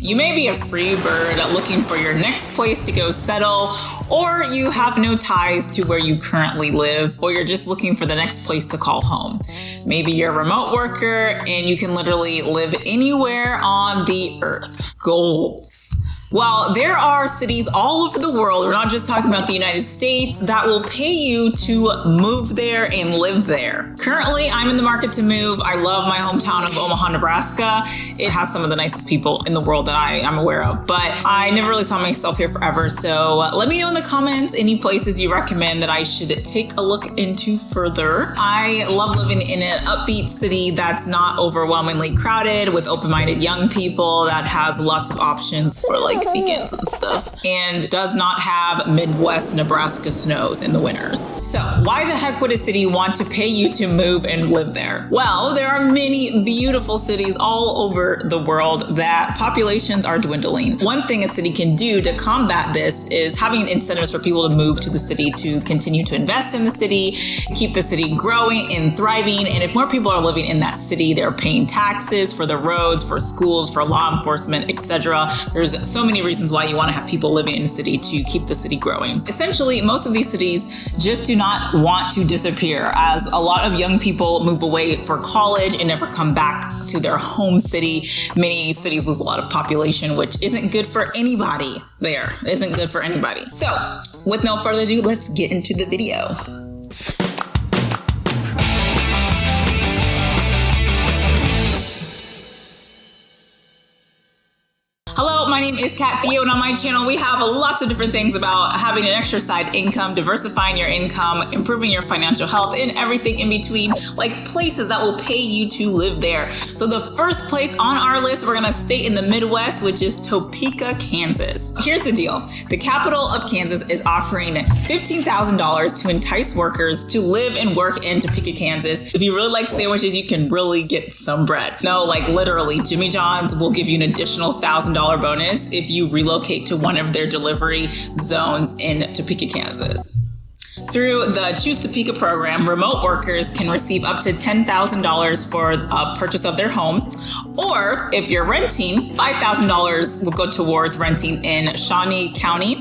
You may be a free bird looking for your next place to go settle, or you have no ties to where you currently live, or you're just looking for the next place to call home. Maybe you're a remote worker and you can literally live anywhere on the earth. Goals. Well, there are cities all over the world, we're not just talking about the United States, that will pay you to move there and live there. Currently, I'm in the market to move. I love my hometown of Omaha, Nebraska. It has some of the nicest people in the world that I am aware of, but I never really saw myself here forever. So let me know in the comments any places you recommend that I should take a look into further. I love living in an upbeat city that's not overwhelmingly crowded with open-minded young people, that has lots of options for like vegans and stuff, and does not have Midwest Nebraska snows in the winters. So why the heck would a city want to pay you to move and live there? Well, there are many beautiful cities all over the world that populations are dwindling. One thing a city can do to combat this is having incentives for people to move to the city, to continue to invest in the city, keep the city growing and thriving. And if more people are living in that city, they're paying taxes for the roads, for schools, for law enforcement, etc. There's so many reasons why you want to have people living in the city to keep the city growing. Essentially, most of these cities just do not want to disappear, as a lot of young people move away for college and never come back to their home city. Many cities lose a lot of population, which isn't good for anybody there. Isn't good for anybody. So, with no further ado, let's get into the video. Hello, my name is Theo, and on my channel we have lots of different things about having an extra side income, diversifying your income, improving your financial health, and everything in between, like places that will pay you to live there. So the first place on our list, we're gonna stay in the Midwest, which is Topeka, Kansas. Here's the deal. The capital of Kansas is offering $15,000 to entice workers to live and work in Topeka, Kansas. If you really like sandwiches, you can really get some bread. No, like literally, Jimmy John's will give you an additional $1,000 bonus if you relocate to one of their delivery zones in Topeka, Kansas. Through the Choose Topeka program, remote workers can receive up to $10,000 for a purchase of their home. Or if you're renting, $5,000 will go towards renting in Shawnee County.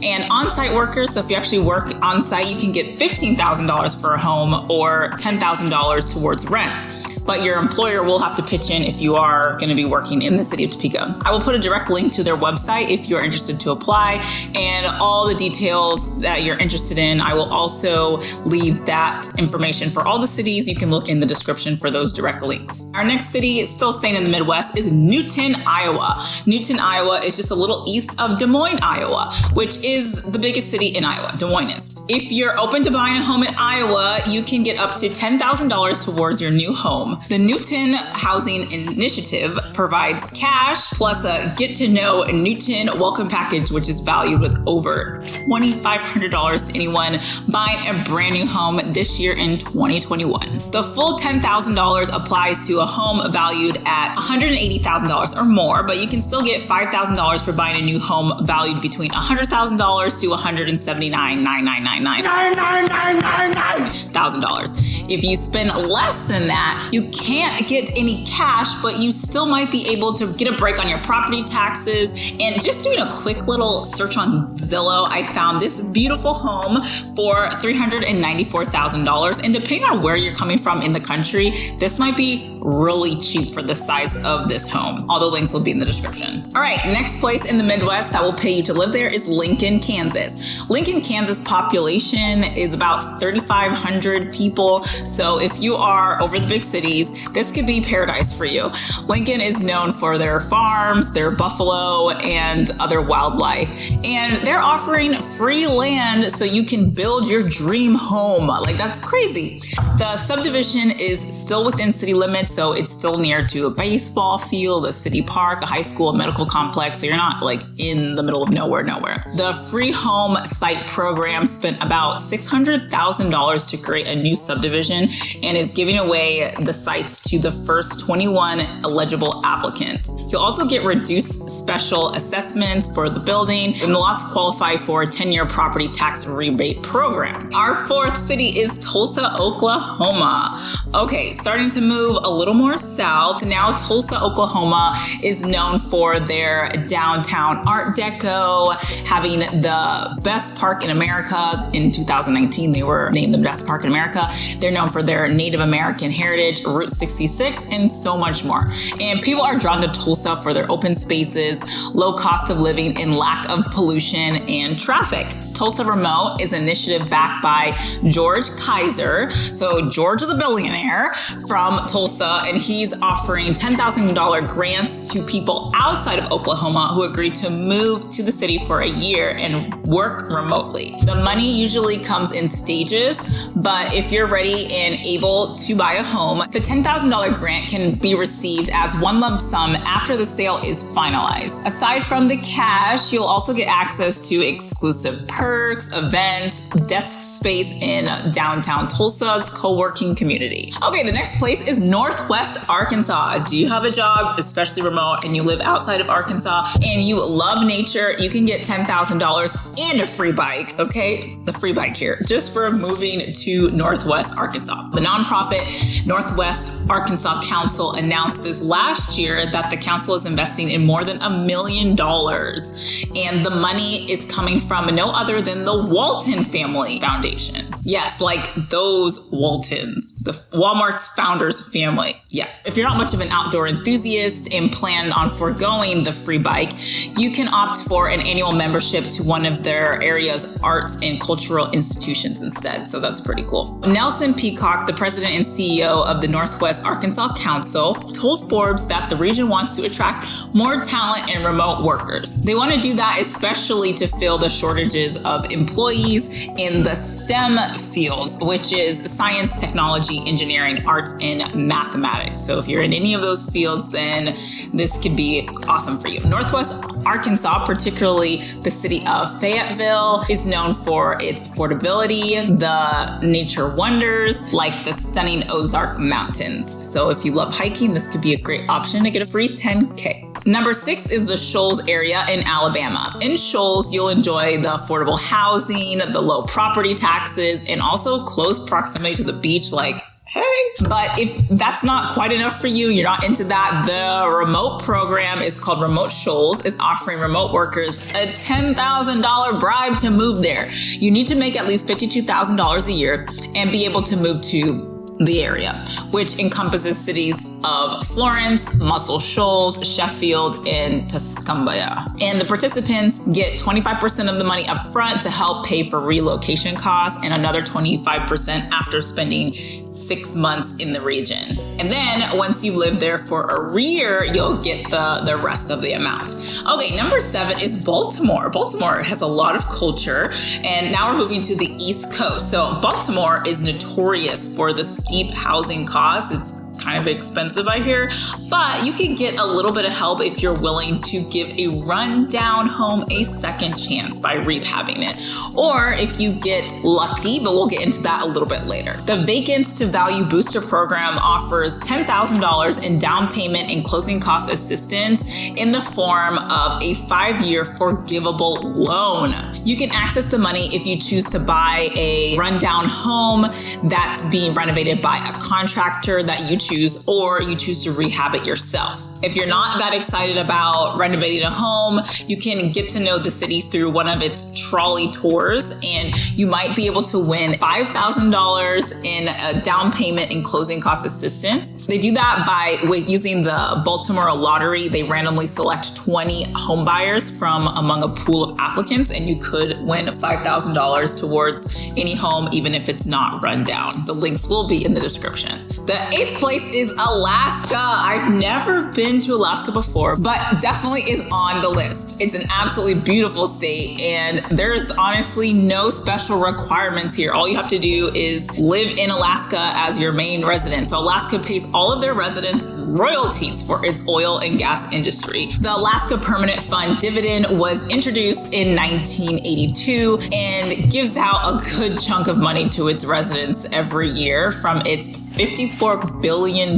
And on-site workers, so if you actually work on-site, you can get $15,000 for a home or $10,000 towards rent. But your employer will have to pitch in if you are going to be working in the city of Topeka. I will put a direct link to their website if you're interested to apply, and all the details that you're interested in. I will also leave that information for all the cities. You can look in the description for those direct links. Our next city, still staying in the Midwest, is Newton, Iowa. Newton, Iowa is just a little east of Des Moines, Iowa, which is the biggest city in Iowa. Des Moines is. If you're open to buying a home in Iowa, you can get up to $10,000 towards your new home. The Newton Housing Initiative provides cash plus a Get to Know Newton welcome package, which is valued with over $2,500 to anyone buying a brand new home this year in 2021. The full $10,000 applies to a home valued at $180,000 or more, but you can still get $5,000 for buying a new home valued between $100,000 to $179,999,000. If you spend less than that, you can't get any cash, but you still might be able to get a break on your property taxes. And just doing a quick little search on Zillow, I found this beautiful home for $394,000. And depending on where you're coming from in the country, this might be really cheap for the size of this home. All the links will be in the description. All right, next place in the Midwest that will pay you to live there is Lincoln, Kansas. Lincoln, Kansas population is about 3,500 people. So if you are over the big cities, this could be paradise for you. Lincoln is known for their farms, their buffalo, and other wildlife. And they're offering free land so you can build your dream home. Like, that's crazy. The subdivision is still within city limits, so it's still near to a baseball field, a city park, a high school, a medical complex, so you're not like in the middle of nowhere. The free home site program spent about $600,000 to create a new subdivision and is giving away the sites to the first 21 eligible applicants. You'll also get reduced special assessments for the building, and lots qualify for a 10-year property tax rebate program. Our fourth city is Tulsa, Oklahoma. Okay, starting to move a little more south. Now Tulsa, Oklahoma is known for their downtown Art Deco, having the best park in America. In 2019, they were named the best park in America. They're known for their Native American heritage, Route 66, and so much more. And people are drawn to Tulsa for their open spaces, low cost of living, and lack of pollution and traffic. Tulsa Remote is an initiative backed by George Kaiser. So George is a billionaire from Tulsa, and he's offering $10,000 grants to people outside of Oklahoma who agree to move to the city for a year and work remotely. The money usually comes in stages, but if you're ready and able to buy a home, the $10,000 grant can be received as one lump sum after the sale is finalized. Aside from the cash, you'll also get access to exclusive perks, events, desk space in downtown Tulsa's co-working community. Okay, the next place is Northwest Arkansas. Do you have a job, especially remote, and you live outside of Arkansas and you love nature? You can get $10,000 and a free bike, okay? The free bike here, just for moving to Northwest Arkansas. The nonprofit Northwest Arkansas Council announced this last year that the council is investing in more than $1 million. And the money is coming from no other than the Walton Family Foundation. Yes, like those Waltons, the Walmart's founders family. Yeah. If you're not much of an outdoor enthusiast and plan on foregoing the free bike, you can opt for an annual membership to one of their area's arts and cultural institutions instead. So that's pretty cool. Nelson Peacock, the president and CEO of the Northwest Arkansas Council, told Forbes that the region wants to attract more talent and remote workers. They want to do that especially to fill the shortages of employees in the STEM fields, which is science, technology, engineering, arts, and mathematics. So if you're in any of those fields, then this could be awesome for you. Northwest Arkansas, particularly the city of Fayetteville, is known for its affordability, the nature wonders like the stunning Ozark Mountains. So if you love hiking, this could be a great option to get a free 10K. Number 6 is the Shoals area in Alabama. In Shoals, you'll enjoy the affordable housing, the low property taxes, and also close proximity to the beach, like, hey. But if that's not quite enough for you, you're not into that, the remote program is called Remote Shoals, is offering remote workers a $10,000 bribe to move there. You need to make at least $52,000 a year and be able to move to the area, which encompasses cities of Florence, Muscle Shoals, Sheffield, and Tuscumbia. And the participants get 25% of the money up front to help pay for relocation costs and another 25% after spending 6 months in the region. And then once you've lived there for a year, you'll get the rest of the amount. Okay, number 7 is Baltimore. Baltimore has a lot of culture, and now we're moving to the East Coast. So Baltimore is notorious for the steep housing costs. It's kind of expensive, I hear, but you can get a little bit of help if you're willing to give a rundown home a second chance by rehabbing it, or if you get lucky, but we'll get into that a little bit later. The Vacants to Value Booster program offers $10,000 in down payment and closing cost assistance in the form of a 5-year forgivable loan. You can access the money if you choose to buy a rundown home that's being renovated by a contractor that you choose, or you choose to rehab it yourself. If you're not that excited about renovating a home, you can get to know the city through one of its trolley tours, and you might be able to win $5,000 in a down payment and closing cost assistance. They do that by using the Baltimore lottery. They randomly select 20 home buyers from among a pool of applicants, and you could win $5,000 towards any home, even if it's not run down. The links will be in the description. The 8th place is Alaska. I've never been to Alaska before, but definitely is on the list. It's an absolutely beautiful state, and there's honestly no special requirements here. All you have to do is live in Alaska as your main resident. So Alaska pays all of their residents royalties for its oil and gas industry. The Alaska Permanent Fund dividend was introduced in 1982 and gives out a good chunk of money to its residents every year from its $54 billion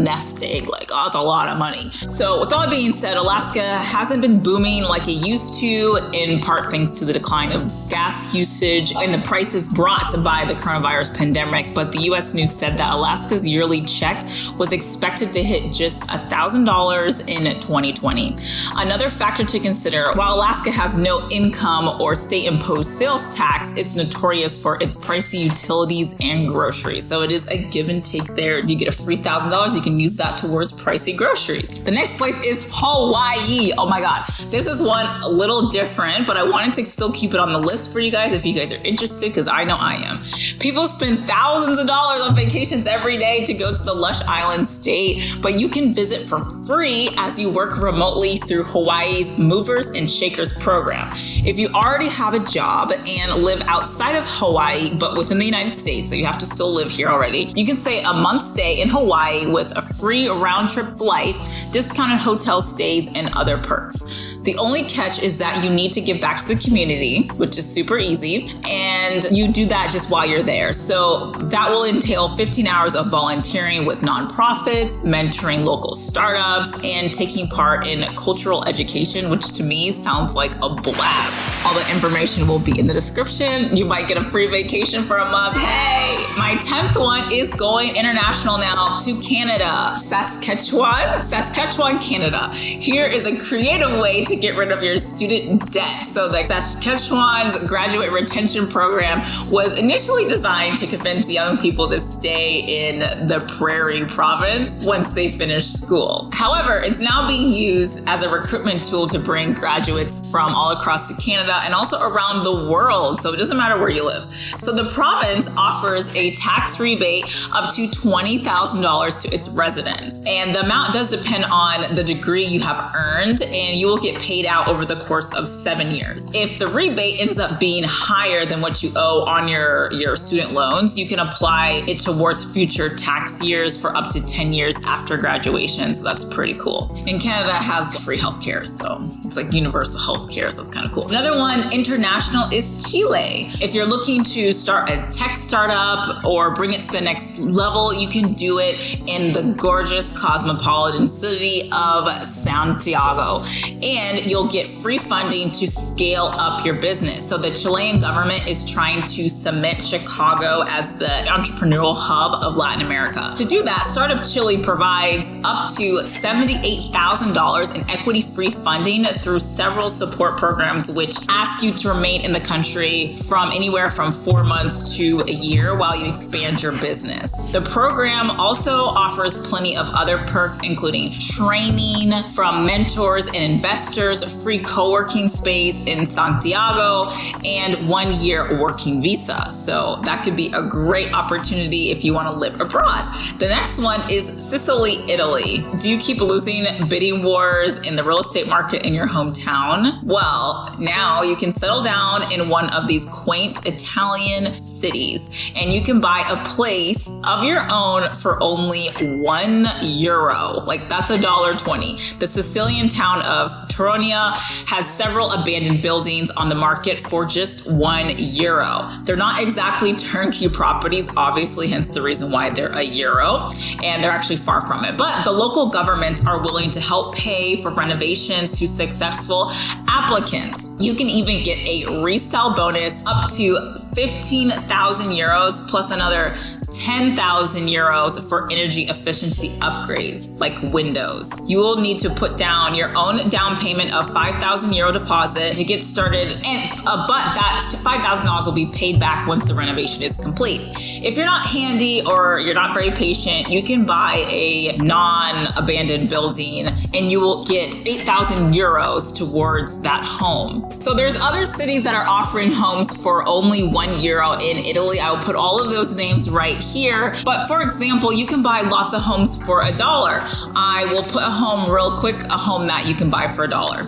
nest egg. Like, oh, that's a lot of money. So with all that being said, Alaska hasn't been booming like it used to, in part thanks to the decline of gas usage and the prices brought by the coronavirus pandemic. But the U.S. News said that Alaska's yearly check was expected to hit just $1,000 in 2020. Another factor to consider, while Alaska has no income or state-imposed sales tax, it's notorious for its pricey utilities and groceries. So it is a give and take there. You get a free $1,000, you can use that towards pricey groceries. The next place is Hawaii. Oh my God. This is one a little different, but I wanted to still keep it on the list for you guys if you guys are interested, because I know I am. People spend thousands of dollars on vacations every day to go to the lush island state, but you can visit for free as you work remotely through Hawaii's Movers and Shakers program. If you already have a job and live outside of Hawaii, but within the United States, so you have to still live here already, you can say a month stay in Hawaii with a free round-trip flight, discounted hotel stays, and other perks. The only catch is that you need to give back to the community, which is super easy, and you do that just while you're there. So that will entail 15 hours of volunteering with nonprofits, mentoring local startups, and taking part in cultural education, which to me sounds like a blast. All the information will be in the description. You might get a free vacation for a month. Hey, my 10th one is going international now to Canada. Saskatchewan, Canada. Here is a creative way to get rid of your student debt. So the Saskatchewan's graduate retention program was initially designed to convince young people to stay in the Prairie province once they finish school. However, it's now being used as a recruitment tool to bring graduates from all across Canada and also around the world. So it doesn't matter where you live. So the province offers a tax rebate up to $20,000 to its residents. And the amount does depend on the degree you have earned, and you will get paid out over the course of 7 years. If the rebate ends up being higher than what you owe on your student loans, you can apply it towards future tax years for up to 10 years after graduation. So that's pretty cool. And Canada has free healthcare, so it's like universal healthcare, so that's kind of cool. Another one, international, is Chile. If you're looking to start a tech startup or bring it to the next level, you can do it in the gorgeous cosmopolitan city of Santiago. And you'll get free funding to scale up your business. So the Chilean government is trying to cement Chicago as the entrepreneurial hub of Latin America. To do that, Startup Chile provides up to $78,000 in equity-free funding through several support programs, which ask you to remain in the country from anywhere from 4 months to a year while you expand your business. The program also offers plenty of other perks, including training from mentors and investors, free co-working space in Santiago, and 1 year working visa. So that could be a great opportunity if you want to live abroad. The next one is Sicily, Italy. Do you keep losing bidding wars in the real estate market in your hometown? Well, now you can settle down in one of these quaint Italian cities, and you can buy a place of your own for only €1. Like, that's $1.20. The Sicilian town of Tronia has several abandoned buildings on the market for just €1. They're not exactly turnkey properties, obviously, hence the reason why they're €1, and they're actually far from it. But the local governments are willing to help pay for renovations to successful applicants. You can even get a restyle bonus up to €15,000 plus another €10,000 for energy efficiency upgrades like windows. You will need to put down your own down payment of €5,000 deposit to get started, and but that $5,000 will be paid back once the renovation is complete. If you're not handy or you're not very patient, you can buy a non-abandoned building and you will get €8,000 towards that home. So there's other cities that are offering homes for only €1 in Italy. I will put all of those names right here. But for example, you can buy lots of homes for $1. I will put a home real quick, a home that you can buy for $1.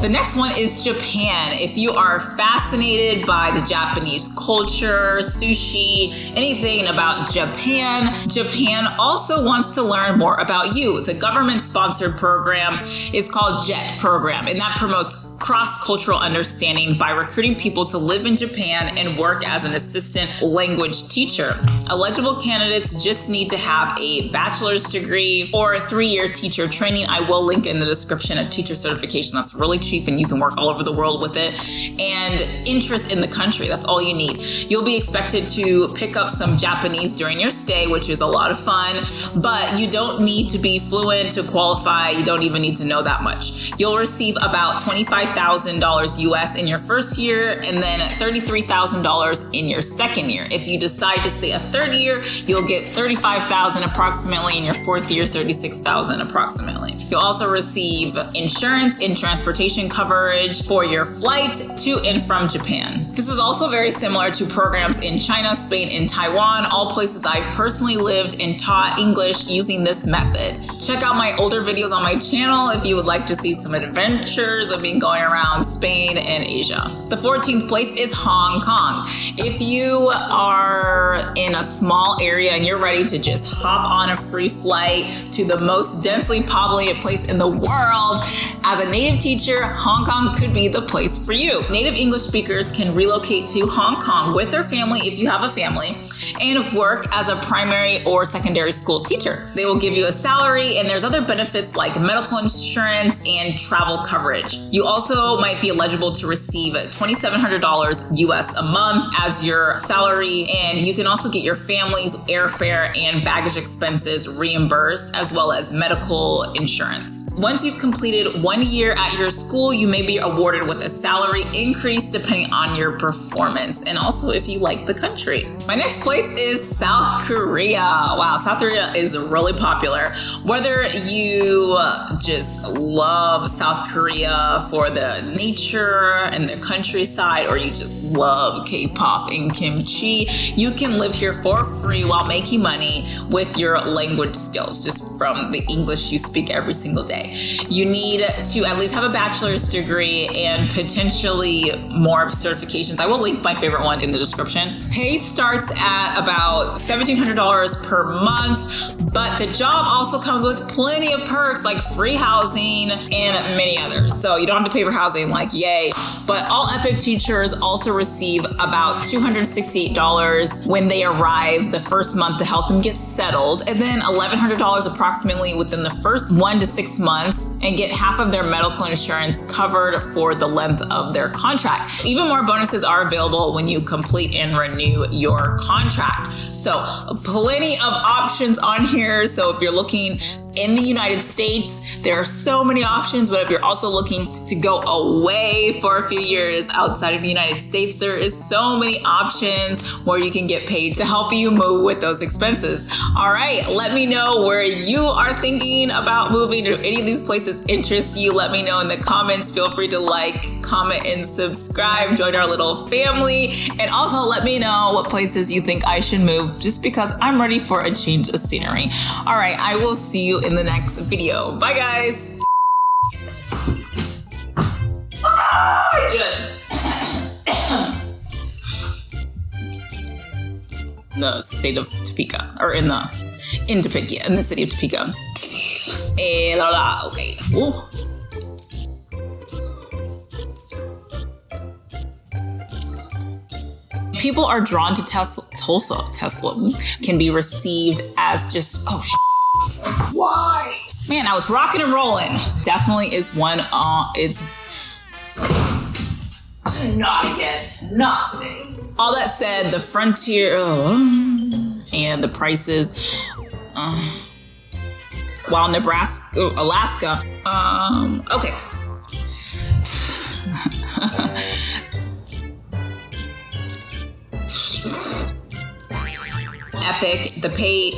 The next one is Japan. If you are fascinated by the Japanese culture, sushi, anything about Japan, Japan also wants to learn more about you. The government-sponsored program is called JET program, and that promotes cross-cultural understanding by recruiting people to live in Japan and work as an assistant language teacher. Eligible candidates just need to have a bachelor's degree or a 3-year teacher training. I will link in the description a teacher certification that's really cheap and you can work all over the world with it. And interest in the country, that's all you need. You'll be expected to pick up some Japanese during your stay, which is a lot of fun, but you don't need to be fluent to qualify. You don't even need to know that much. You'll receive about $25,000 US in your first year and then $33,000 in your second year. If you decide to stay a third year, you'll get $35,000 approximately. In your fourth year, $36,000 approximately. You'll also receive insurance and transportation coverage for your flight to and from Japan. This is also very similar to programs in China, Spain, and Taiwan, all places I personally lived and taught English using this method. Check out my older videos on my channel if you would like to see some adventures of me going around Spain and Asia. The 14th place is Hong Kong. If you are in a small area and you're ready to just hop on a free flight to the most densely populated place in the world, as a native teacher, Hong Kong could be the place for you. Native English speakers can relocate to Hong Kong with their family if you have a family and work as a primary or secondary school teacher. They will give you a salary and there's other benefits like medical insurance and travel coverage. You also might be eligible to receive $2,700 US a month as your salary, and you can also get your family's airfare and baggage expenses reimbursed as well as medical insurance. Once you've completed 1 year at your school, you may be awarded with a salary increase depending on your performance and also if you like the country. My next place is South Korea. Wow, South Korea is really popular. Whether you just love South Korea for the nature and the countryside, or you just love K-pop and kimchi, you can live here for free while making money with your language skills, just from the English you speak every single day. You need to at least have a bachelor's degree and potentially more certifications. I will link my favorite one in the description. Pay starts at about $1,700 per month, but the job also comes with plenty of perks like free housing and many others. So you don't have to pay for housing, like yay. But all EPIC teachers also receive about $268 when they arrive the first month to help them get settled, and then $1,100 approximately within the first 1 to 6 months, and get half of their medical insurance covered for the length of their contract. Even more bonuses are available when you complete and renew your contract. So plenty of options on here. So if you're looking in the United States, there are so many options, but if you're also looking to go away for a few years outside of the United States, there is so many options where you can get paid to help you move with those expenses. All right, let me know where you are thinking about moving, or any of these places interest you. Let me know in the comments. Feel free to like, comment, and subscribe. Join our little family. And also let me know what places you think I should move, just because I'm ready for a change of scenery. All right, I will see you in the next video. Bye, guys. The state of Topeka, or in Topeka, in the city of Topeka. Okay. Ooh. People are drawn to Tulsa. Tesla can be received as just, why? Man, I was rocking and rolling. Definitely is one, it's not again, not today. All that said, the frontier, and the prices, while Alaska, okay. Epic, the pay,